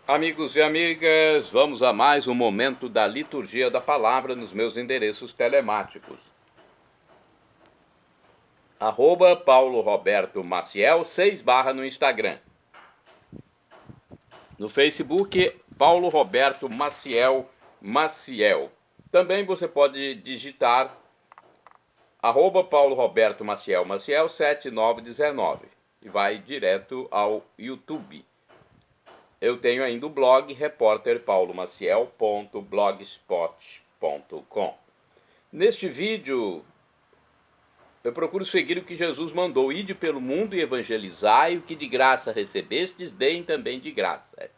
Amigos e amigas, vamos a mais um momento da liturgia da palavra nos meus endereços telemáticos. @Paulo Roberto Maciel 6/ no Instagram. No Facebook, Paulo Roberto Maciel Maciel. Também você pode digitar @Paulo Roberto Maciel Maciel 7919 e vai direto ao YouTube. Eu tenho ainda o blog repórterpaulomaciel.blogspot.com. Neste vídeo, eu procuro seguir o que Jesus mandou: ide pelo mundo e evangelizai, o que de graça recebestes, deem também de graça.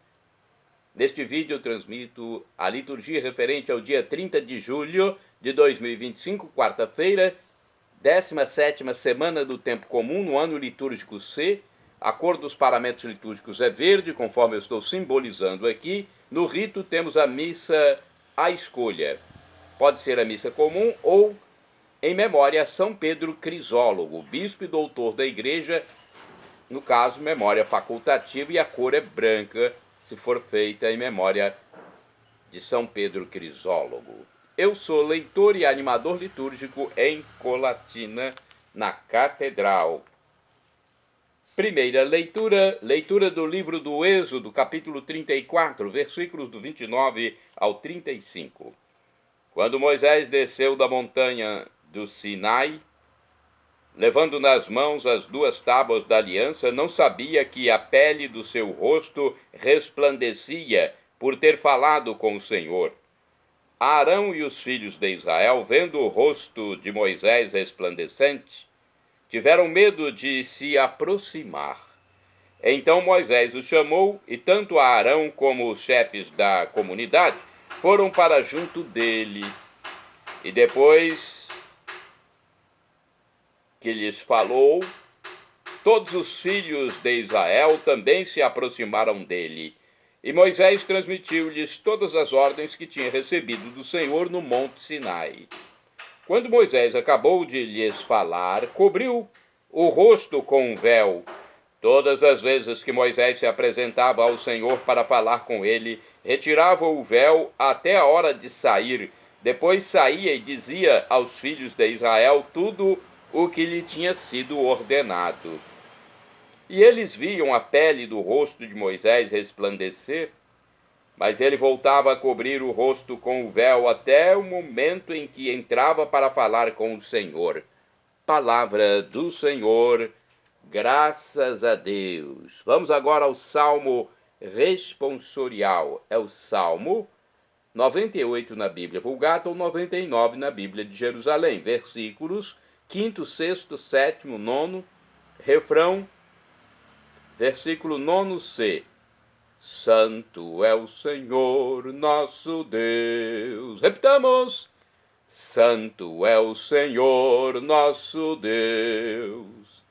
Neste vídeo eu transmito a liturgia referente ao dia 30 de julho de 2025, quarta-feira, 17ª semana do tempo comum, no ano litúrgico C. A cor dos paramentos litúrgicos é verde, conforme eu estou simbolizando aqui. No rito temos a missa à escolha. Pode ser a missa comum ou em memória a São Pedro Crisólogo, bispo e doutor da igreja, no caso, memória facultativa, e a cor é branca, se for feita em memória de São Pedro Crisólogo. Eu sou leitor e animador litúrgico em Colatina, na Catedral. Primeira leitura do livro do Êxodo, capítulo 34, versículos do 29 ao 35. Quando Moisés desceu da montanha do Sinai, levando nas mãos as 2 tábuas da aliança, não sabia que a pele do seu rosto resplandecia por ter falado com o Senhor. Arão e os filhos de Israel, vendo o rosto de Moisés resplandecente, tiveram medo de se aproximar. Então Moisés os chamou, e tanto Arão como os chefes da comunidade foram para junto dele. E depois que lhes falou, todos os filhos de Israel também se aproximaram dele. E Moisés transmitiu-lhes todas as ordens que tinha recebido do Senhor no Monte Sinai. Quando Moisés acabou de lhes falar, cobriu o rosto com um véu. Todas as vezes que Moisés se apresentava ao Senhor para falar com ele, retirava o véu até a hora de sair. Depois saía e dizia aos filhos de Israel tudo o que lhe tinha sido ordenado. E eles viam a pele do rosto de Moisés resplandecer, mas ele voltava a cobrir o rosto com o véu até o momento em que entrava para falar com o Senhor. Palavra do Senhor, graças a Deus. Vamos agora ao Salmo responsorial. É o Salmo 98 na Bíblia Vulgata ou 99 na Bíblia de Jerusalém. Versículos 5º, 6º, 7º, 9º, refrão, versículo 9c. Santo é o Senhor nosso Deus. Repitamos. Santo é o Senhor nosso Deus.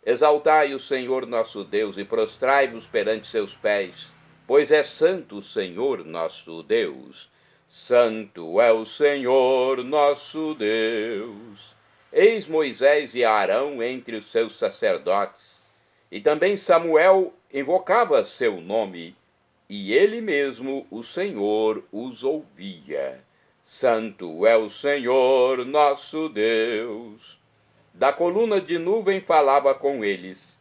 Exaltai o Senhor nosso Deus e prostrai-vos perante seus pés, pois é santo o Senhor nosso Deus. Santo é o Senhor nosso Deus. Eis Moisés e Arão entre os seus sacerdotes, e também Samuel invocava seu nome, e ele mesmo, o Senhor, os ouvia. Santo é o Senhor nosso Deus. Da coluna de nuvem falava com eles,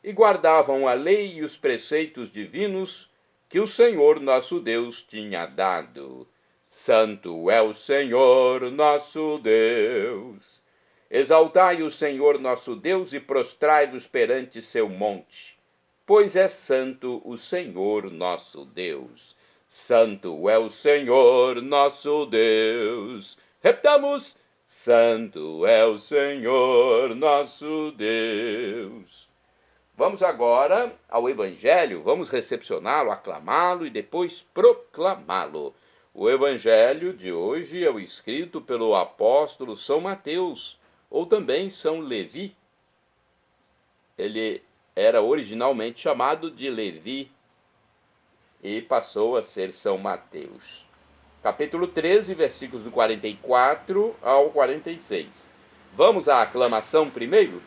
e guardavam a lei e os preceitos divinos que o Senhor nosso Deus tinha dado. Santo é o Senhor nosso Deus. Exaltai o Senhor nosso Deus e prostrai-vos perante seu monte, pois é santo o Senhor nosso Deus. Santo é o Senhor nosso Deus. Repitamos. Santo é o Senhor nosso Deus. Vamos agora ao Evangelho, vamos recepcioná-lo, aclamá-lo e depois proclamá-lo. O Evangelho de hoje é o escrito pelo apóstolo São Mateus, ou também São Levi. Ele era originalmente chamado de Levi e passou a ser São Mateus. Capítulo 13, versículos do 44 ao 46. Vamos à aclamação primeiro?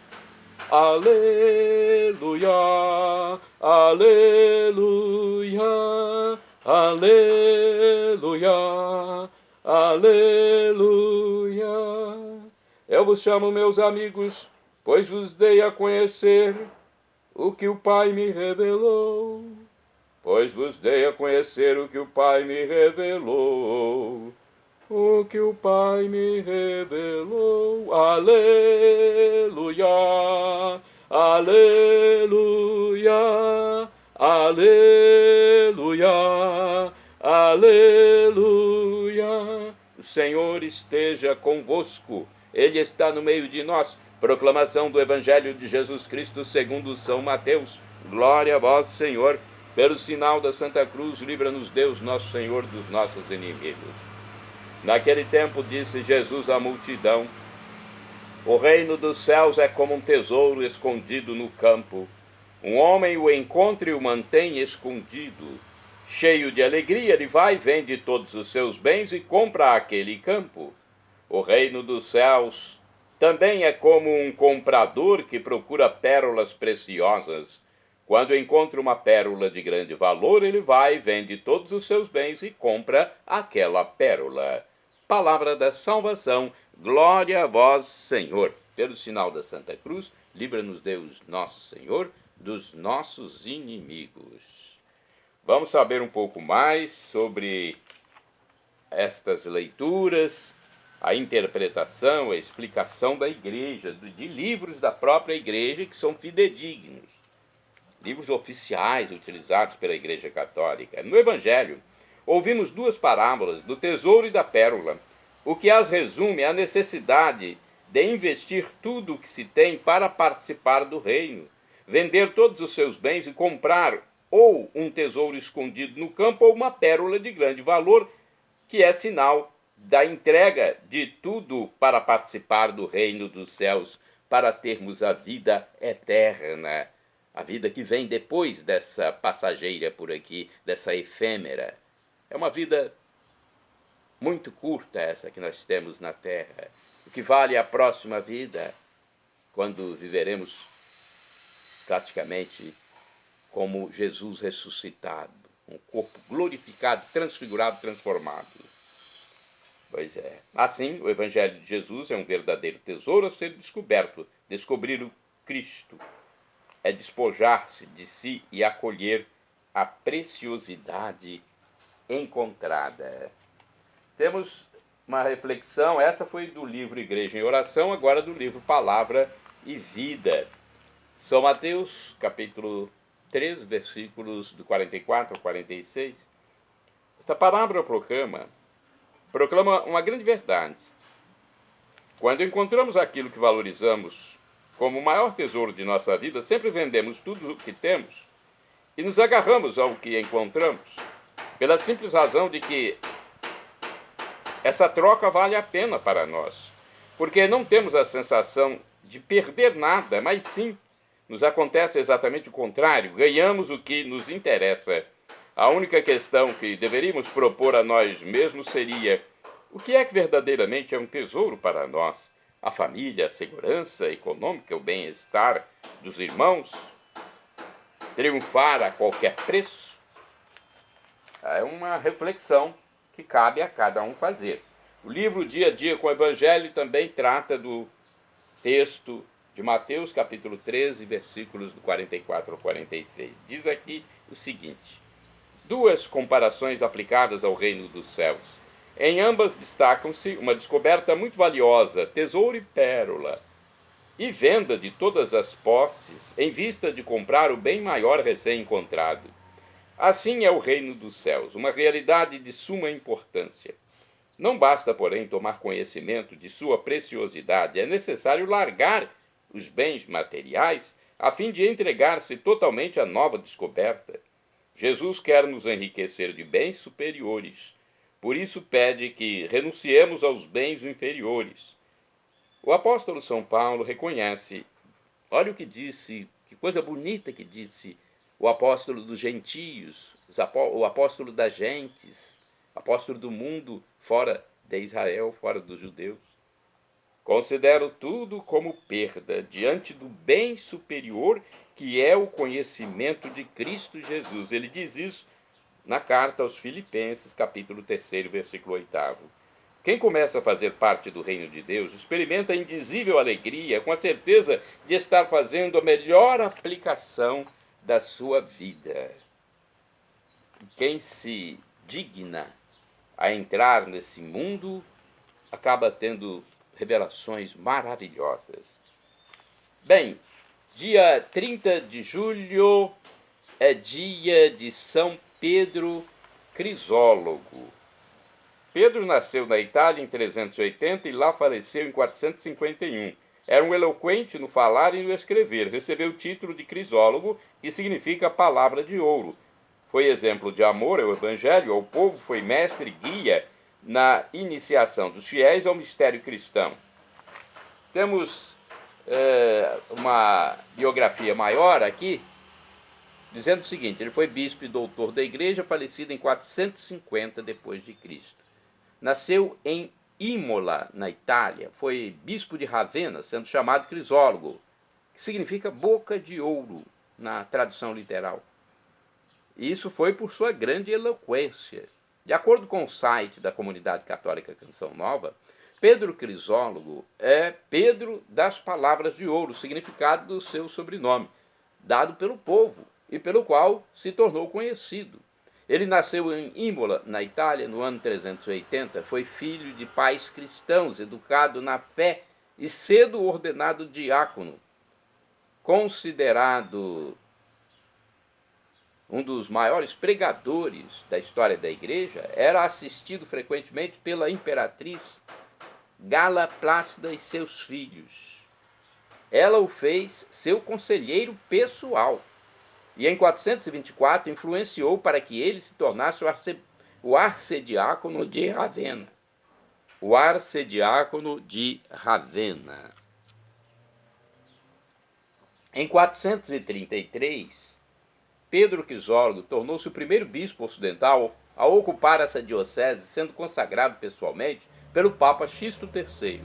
Aleluia, aleluia, Aleluia, aleluia. Eu vos chamo, meus amigos, pois vos dei a conhecer o que o Pai me revelou. Pois vos dei a conhecer o que o Pai me revelou. O que o Pai me revelou. Aleluia, aleluia, aleluia, aleluia. O Senhor esteja convosco. Ele está no meio de nós. Proclamação do Evangelho de Jesus Cristo segundo São Mateus. Glória a vós, Senhor. Pelo sinal da Santa Cruz, livra-nos Deus, nosso Senhor, dos nossos inimigos. Naquele tempo disse Jesus à multidão: o reino dos céus é como um tesouro escondido no campo. Um homem o encontra e o mantém escondido. Cheio de alegria, ele vai, vende todos os seus bens e compra aquele campo. O reino dos céus também é como um comprador que procura pérolas preciosas. Quando encontra uma pérola de grande valor, ele vai, vende todos os seus bens e compra aquela pérola. Palavra da salvação, glória a vós, Senhor. Pelo sinal da Santa Cruz, livra-nos Deus, nosso Senhor, dos nossos inimigos. Vamos saber um pouco mais sobre estas leituras, a interpretação, a explicação da igreja, de livros da própria igreja que são fidedignos. Livros oficiais utilizados pela Igreja Católica. No Evangelho, ouvimos duas parábolas do tesouro e da pérola, o que as resume é a necessidade de investir tudo o que se tem para participar do reino, vender todos os seus bens e comprar ou um tesouro escondido no campo ou uma pérola de grande valor, que é sinal da entrega de tudo para participar do reino dos céus, para termos a vida eterna. A vida que vem depois dessa passageira por aqui, dessa efêmera. É uma vida muito curta essa que nós temos na Terra. O que vale a próxima vida, quando viveremos praticamente como Jesus ressuscitado. Um corpo glorificado, transfigurado, transformado. Pois é. Assim, o Evangelho de Jesus é um verdadeiro tesouro a ser descoberto. Descobrir o Cristo é despojar-se de si e acolher a preciosidade encontrada. Temos uma reflexão, essa foi do livro Igreja em Oração, agora do livro Palavra e Vida. São Mateus, capítulo 3, versículos do 44 ao 46. Esta palavra proclama uma grande verdade. Quando encontramos aquilo que valorizamos como o maior tesouro de nossa vida, sempre vendemos tudo o que temos e nos agarramos ao que encontramos, pela simples razão de que essa troca vale a pena para nós, porque não temos a sensação de perder nada, mas sim, nos acontece exatamente o contrário, ganhamos o que nos interessa. A única questão que deveríamos propor a nós mesmos seria: o que é que verdadeiramente é um tesouro para nós? A família, a segurança econômica, o bem-estar dos irmãos? Triunfar a qualquer preço? É uma reflexão que cabe a cada um fazer. O livro Dia a Dia com o Evangelho também trata do texto de Mateus, capítulo 13, versículos do 44 ao 46. Diz aqui o seguinte: duas comparações aplicadas ao reino dos céus. Em ambas destacam-se uma descoberta muito valiosa, tesouro e pérola, e venda de todas as posses, em vista de comprar o bem maior recém-encontrado. Assim é o reino dos céus, uma realidade de suma importância. Não basta, porém, tomar conhecimento de sua preciosidade, é necessário largar os bens materiais a fim de entregar-se totalmente à nova descoberta. Jesus quer nos enriquecer de bens superiores. Por isso pede que renunciemos aos bens inferiores. O apóstolo São Paulo reconhece, olha o que disse, que coisa bonita que disse o apóstolo dos gentios, o apóstolo das gentes, apóstolo do mundo fora de Israel, fora dos judeus. Considero tudo como perda diante do bem superior que é o conhecimento de Cristo Jesus. Ele diz isso na carta aos Filipenses, capítulo 3, versículo 8. Quem começa a fazer parte do reino de Deus experimenta indizível alegria, com a certeza de estar fazendo a melhor aplicação da sua vida. Quem se digna a entrar nesse mundo acaba tendo revelações maravilhosas. Bem, dia 30 de julho é dia de São Pedro Crisólogo. Pedro nasceu na Itália em 380 e lá faleceu em 451. Era um eloquente no falar e no escrever. Recebeu o título de Crisólogo, que significa palavra de ouro. Foi exemplo de amor ao Evangelho, ao povo, foi mestre e guia na iniciação dos fiéis ao mistério cristão. Temos uma biografia maior aqui, dizendo o seguinte: ele foi bispo e doutor da igreja, falecido em 450 depois de Cristo. Nasceu em Imola, na Itália. Foi bispo de Ravenna, sendo chamado Crisólogo, que significa boca de ouro na tradução literal. E isso foi por sua grande eloquência. De acordo com o site da Comunidade Católica Canção Nova, Pedro Crisólogo é Pedro das Palavras de Ouro, significado do seu sobrenome, dado pelo povo e pelo qual se tornou conhecido. Ele nasceu em Imola, na Itália, no ano 380, foi filho de pais cristãos, educado na fé e cedo ordenado diácono. Considerado um dos maiores pregadores da história da igreja, era assistido frequentemente pela imperatriz Gala Plácida e seus filhos. Ela o fez seu conselheiro pessoal e em 424 influenciou para que ele se tornasse o arcediácono de Ravenna. O arcediácono de Ravenna. Em 433, Pedro Crisólogo tornou-se o primeiro bispo ocidental a ocupar essa diocese, sendo consagrado pessoalmente pelo Papa Sisto III.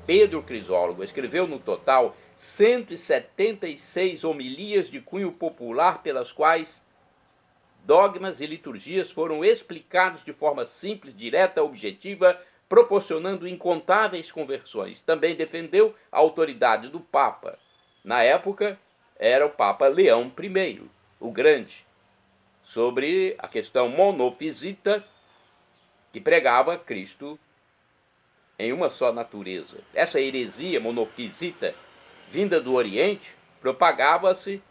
Pedro Crisólogo escreveu no total 176 homilias de cunho popular, pelas quais dogmas e liturgias foram explicados de forma simples, direta, objetiva, proporcionando incontáveis conversões. Também defendeu a autoridade do Papa. Na época, era o Papa Leão I, o Grande, sobre a questão monofisita, que pregava Cristo em uma só natureza. Essa heresia monofisita, vinda do Oriente, propagava-se,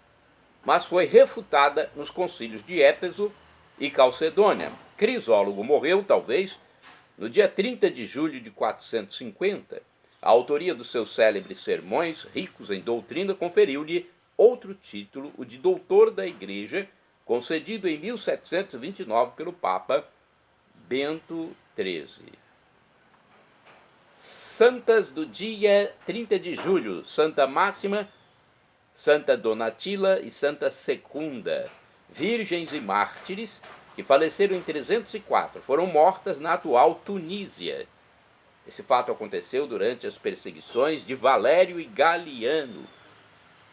mas foi refutada nos concílios de Éfeso e Calcedônia. Crisólogo morreu, talvez, no dia 30 de julho de 450. A autoria dos seus célebres sermões, ricos em doutrina, conferiu-lhe outro título, o de doutor da Igreja, concedido em 1729 pelo Papa Bento XIII. Santas do dia 30 de julho: Santa Máxima, Santa Donatila e Santa Secunda, virgens e mártires, que faleceram em 304, foram mortas na atual Tunísia. Esse fato aconteceu durante as perseguições de Valério e Galiano.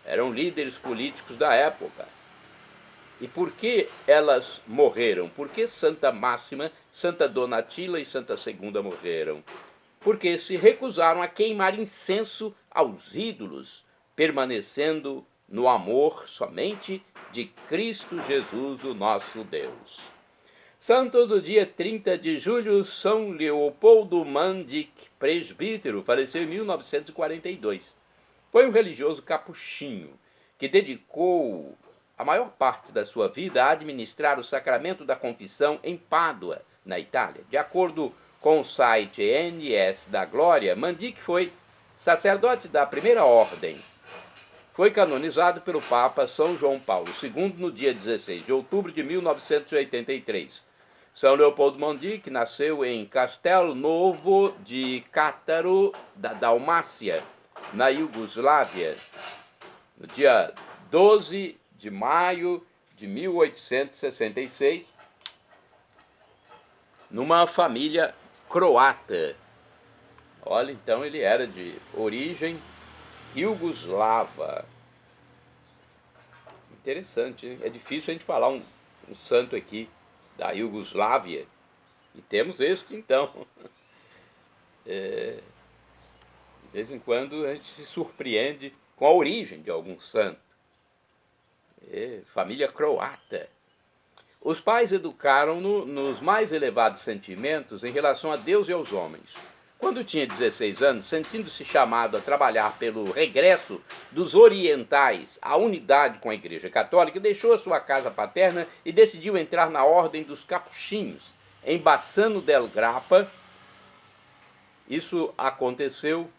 Eram líderes políticos da época. E por que elas morreram? Por que Santa Máxima, Santa Donatila e Santa Segunda morreram? Porque se recusaram a queimar incenso aos ídolos, permanecendo no amor somente de Cristo Jesus, o nosso Deus. Santo do dia 30 de julho, São Leopoldo Mandic, presbítero, faleceu em 1942. Foi um religioso capuchinho que dedicou a maior parte da sua vida a administrar o sacramento da confissão em Pádua, na Itália. De acordo com o site NS da Glória, Mandic foi sacerdote da primeira ordem. Foi canonizado pelo Papa São João Paulo II no dia 16 de outubro de 1983. São Leopoldo Mandic nasceu em Castel Novo de Cátaro, da Dalmácia, na Iugoslávia, no dia 12 de maio de 1866, numa família croata. Olha, então ele era de origem iugoslava. Interessante, hein? É difícil a gente falar um santo aqui da Iugoslávia. E temos este, então. De vez em quando a gente se surpreende com a origem de algum santo. Família croata. Os pais educaram-no nos mais elevados sentimentos em relação a Deus e aos homens. Quando tinha 16 anos, sentindo-se chamado a trabalhar pelo regresso dos orientais à unidade com a Igreja Católica, deixou a sua casa paterna e decidiu entrar na Ordem dos Capuchinhos, em Bassano del Grappa. Isso aconteceu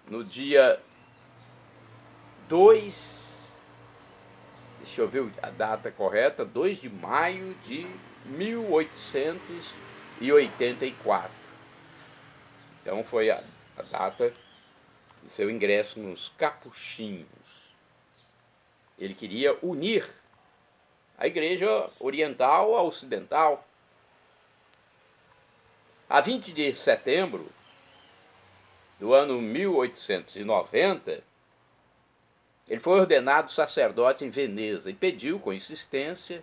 no dia 2, deixa eu ver a data correta, 2 de maio de 1884. Então foi a data de seu ingresso nos Capuchinhos. Ele queria unir a Igreja Oriental à Ocidental. A 20 de setembro do ano 1890, ele foi ordenado sacerdote em Veneza e pediu com insistência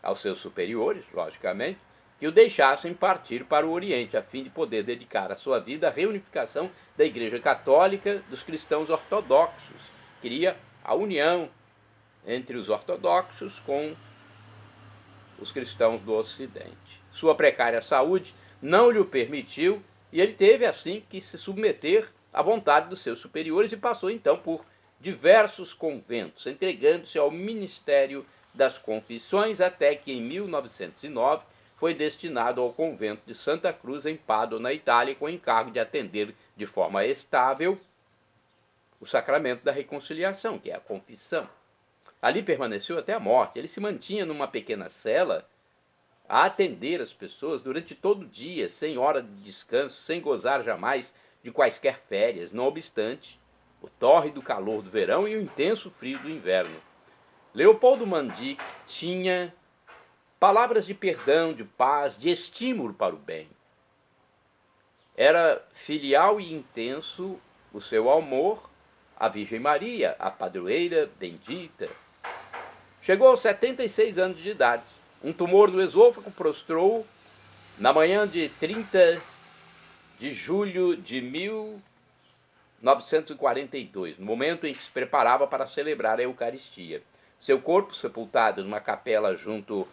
aos seus superiores, logicamente, que o deixassem partir para o Oriente, a fim de poder dedicar a sua vida à reunificação da Igreja Católica dos cristãos ortodoxos. Queria a união entre os ortodoxos com os cristãos do Ocidente. Sua precária saúde não lhe o permitiu e ele teve, assim, que se submeter à vontade dos seus superiores e passou, então, por diversos conventos, entregando-se ao ministério das confissões, até que em 1909 foi destinado ao convento de Santa Cruz, em Pádua, na Itália, com o encargo de atender de forma estável o sacramento da reconciliação, que é a confissão. Ali permaneceu até a morte. Ele se mantinha numa pequena cela a atender as pessoas durante todo o dia, sem hora de descanso, sem gozar jamais de quaisquer férias, não obstante o tórrido calor do verão e o intenso frio do inverno. Leopoldo Mandic tinha palavras de perdão, de paz, de estímulo para o bem. Era filial e intenso o seu amor à Virgem Maria, a padroeira bendita. Chegou aos 76 anos de idade. Um tumor no esôfago prostrou-o na manhã de 30 de julho de 1942, no momento em que se preparava para celebrar a Eucaristia. Seu corpo, sepultado numa capela junto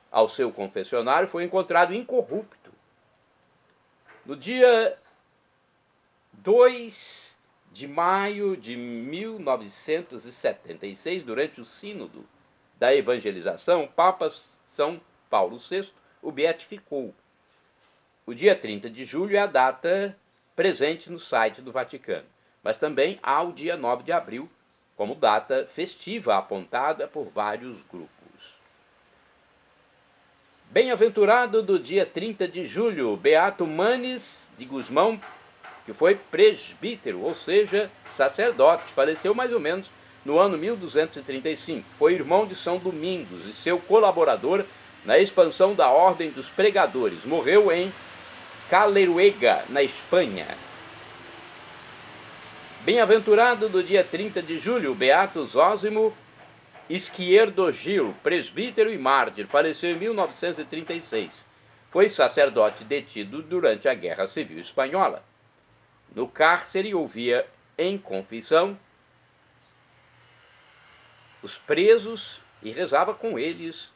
ao seu confessionário, foi encontrado incorrupto. No dia 2 de maio de 1976, durante o sínodo da evangelização, o Papa São Paulo VI o beatificou. O dia 30 de julho é a data presente no site do Vaticano, mas também há o dia 9 de abril, como data festiva apontada por vários grupos. Bem-aventurado do dia 30 de julho, Beato Manes de Guzmão, que foi presbítero, ou seja, sacerdote, faleceu mais ou menos no ano 1235. Foi irmão de São Domingos e seu colaborador na expansão da Ordem dos Pregadores. Morreu em Caleruega, na Espanha. Bem-aventurado do dia 30 de julho, Beato Zósimo Izquierdo Gil, presbítero e mártir, faleceu em 1936. Foi sacerdote detido durante a Guerra Civil Espanhola. No cárcere ouvia em confissão os presos e rezava com eles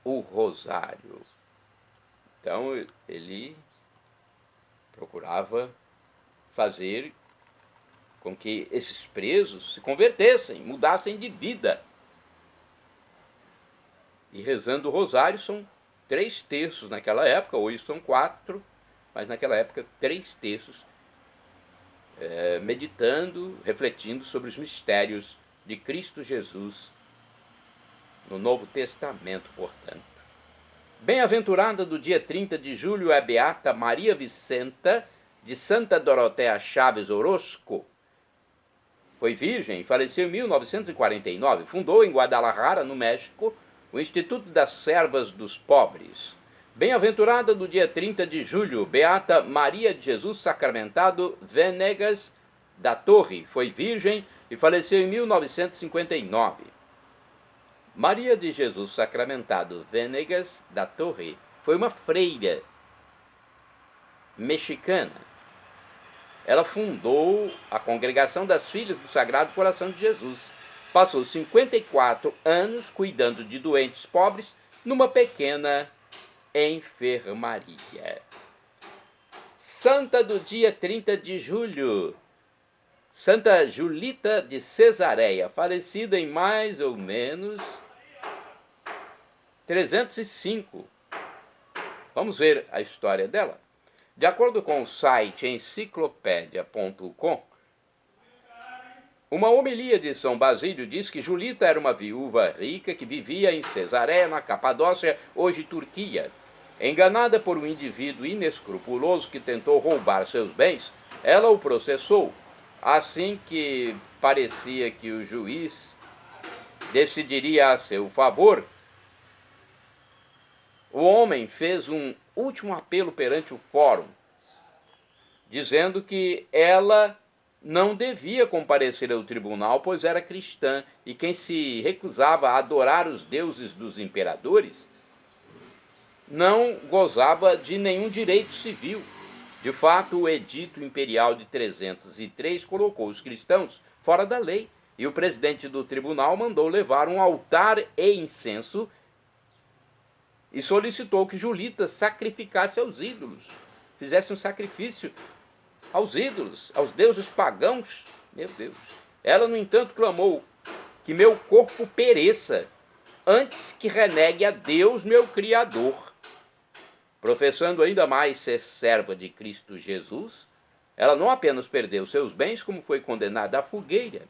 o rosário. Então ele procurava fazer com que esses presos se convertessem, mudassem de vida. E rezando o rosário são 3 terços naquela época, hoje são 4, mas naquela época 3 terços, meditando, refletindo sobre os mistérios de Cristo Jesus no Novo Testamento, portanto. Bem-aventurada do dia 30 de julho é a Beata Maria Vicenta de Santa Dorotea Chaves Orozco. Foi virgem e faleceu em 1949. Fundou em Guadalajara, no México, o Instituto das Servas dos Pobres. Bem-aventurada do dia 30 de julho, Beata Maria de Jesus Sacramentado Venegas da Torre. Foi virgem e faleceu em 1959. Maria de Jesus Sacramentado Venegas da Torre foi uma freira mexicana. Ela fundou a Congregação das Filhas do Sagrado Coração de Jesus. Passou 54 anos cuidando de doentes pobres numa pequena enfermaria. Santa do dia 30 de julho. Santa Julita de Cesareia, falecida em mais ou menos 305. Vamos ver a história dela. De acordo com o site enciclopédia.com, uma homilia de São Basílio diz que Julita era uma viúva rica que vivia em Cesareia, na Capadócia, hoje Turquia. Enganada por um indivíduo inescrupuloso que tentou roubar seus bens, ela o processou. Assim que parecia que o juiz decidiria a seu favor, o homem fez um último apelo perante o fórum, dizendo que ela não devia comparecer ao tribunal, pois era cristã, e quem se recusava a adorar os deuses dos imperadores não gozava de nenhum direito civil. De fato, o edito imperial de 303 colocou os cristãos fora da lei, e o presidente do tribunal mandou levar um altar e incenso e solicitou que Julita sacrificasse aos ídolos, fizesse um sacrifício aos ídolos, aos deuses pagãos. Meu Deus. Ela, no entanto, clamou que meu corpo pereça antes que renegue a Deus, meu Criador. Professando ainda mais ser serva de Cristo Jesus, ela não apenas perdeu seus bens, como foi condenada à fogueira.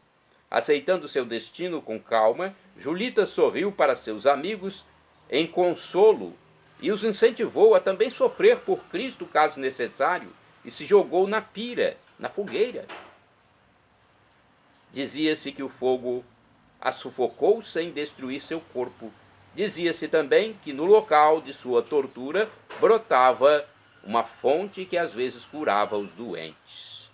Aceitando seu destino com calma, Julita sorriu para seus amigos em consolo e os incentivou a também sofrer por Cristo, caso necessário, e se jogou na pira, na fogueira. Dizia-se que o fogo a sufocou sem destruir seu corpo. Dizia-se também que no local de sua tortura brotava uma fonte que às vezes curava os doentes.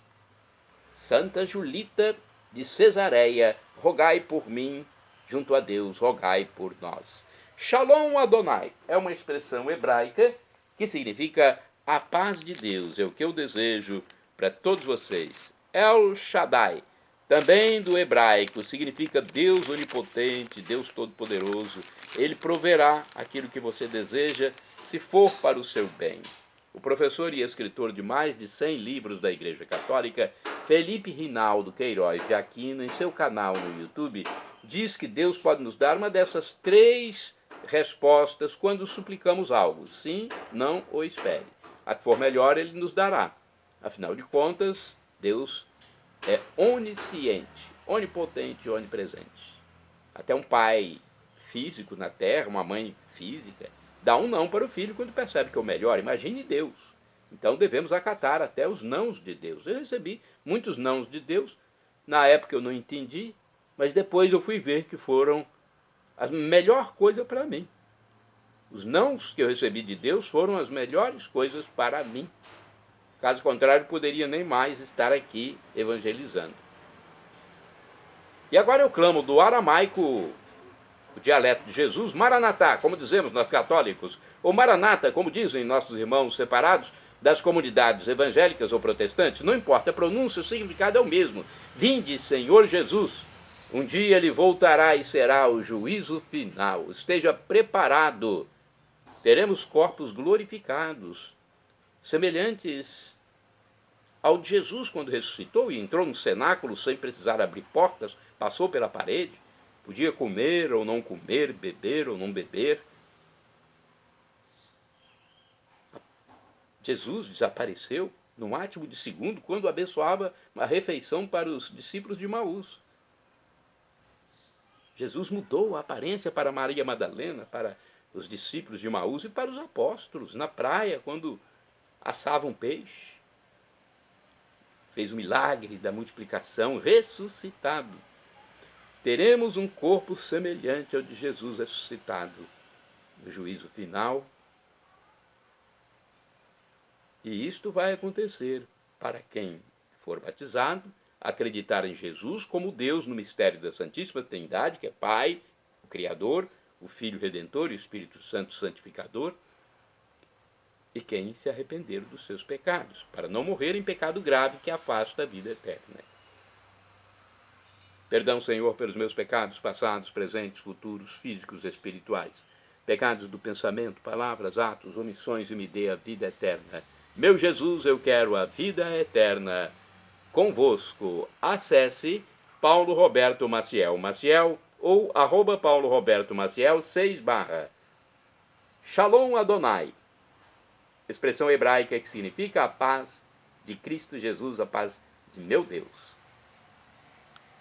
Santa Julita de Cesareia, rogai por mim, junto a Deus, rogai por nós. Shalom Adonai é uma expressão hebraica que significa a paz de Deus. É o que eu desejo para todos vocês. El Shaddai, também do hebraico, significa Deus onipotente, Deus todo-poderoso. Ele proverá aquilo que você deseja, se for para o seu bem. O professor e escritor de mais de 100 livros da Igreja Católica, Felipe Rinaldo Queiroz de Aquino, em seu canal no YouTube, diz que Deus pode nos dar uma dessas 3 respostas quando suplicamos algo. Sim, não ou espere. A que for melhor, ele nos dará. Afinal de contas, Deus é onisciente, onipotente e onipresente. Até um pai físico na terra, uma mãe física, dá um não para o filho quando percebe que é o melhor. Imagine Deus. Então devemos acatar até os nãos de Deus. Eu recebi muitos nãos de Deus. Na época eu não entendi, mas depois eu fui ver que foram a melhor coisa para mim. Os nãos que eu recebi de Deus foram as melhores coisas para mim. Caso contrário, poderia nem mais estar aqui evangelizando. E agora eu clamo do aramaico, o dialeto de Jesus, Maranatá, como dizemos nós católicos, ou Maranata, como dizem nossos irmãos separados das comunidades evangélicas ou protestantes. Não importa a pronúncia, o significado é o mesmo. Vinde, Senhor Jesus. Um dia ele voltará e será o juízo final. Esteja preparado. Teremos corpos glorificados, semelhantes ao de Jesus quando ressuscitou e entrou no cenáculo sem precisar abrir portas, passou pela parede, podia comer ou não comer, beber ou não beber. Jesus desapareceu num átimo de segundo quando abençoava uma refeição para os discípulos de Maús. Jesus mudou a aparência para Maria Madalena, para os discípulos de Maús e para os apóstolos na praia quando assavam peixe. Fez o milagre da multiplicação, ressuscitado. Teremos um corpo semelhante ao de Jesus ressuscitado no juízo final. E isto vai acontecer para quem for batizado, acreditar em Jesus como Deus no mistério da Santíssima Trindade, que é Pai, o Criador, o Filho Redentor e o Espírito Santo Santificador, e quem se arrepender dos seus pecados, para não morrer em pecado grave que afasta a vida eterna. Perdão, Senhor, pelos meus pecados passados, presentes, futuros, físicos e espirituais, pecados do pensamento, palavras, atos, omissões, e me dê a vida eterna. Meu Jesus, eu quero a vida eterna convosco. Acesse Paulo Roberto Maciel, ou @Paulo Roberto Maciel 6/. Shalom Adonai, expressão hebraica que significa a paz de Cristo Jesus, a paz de meu Deus.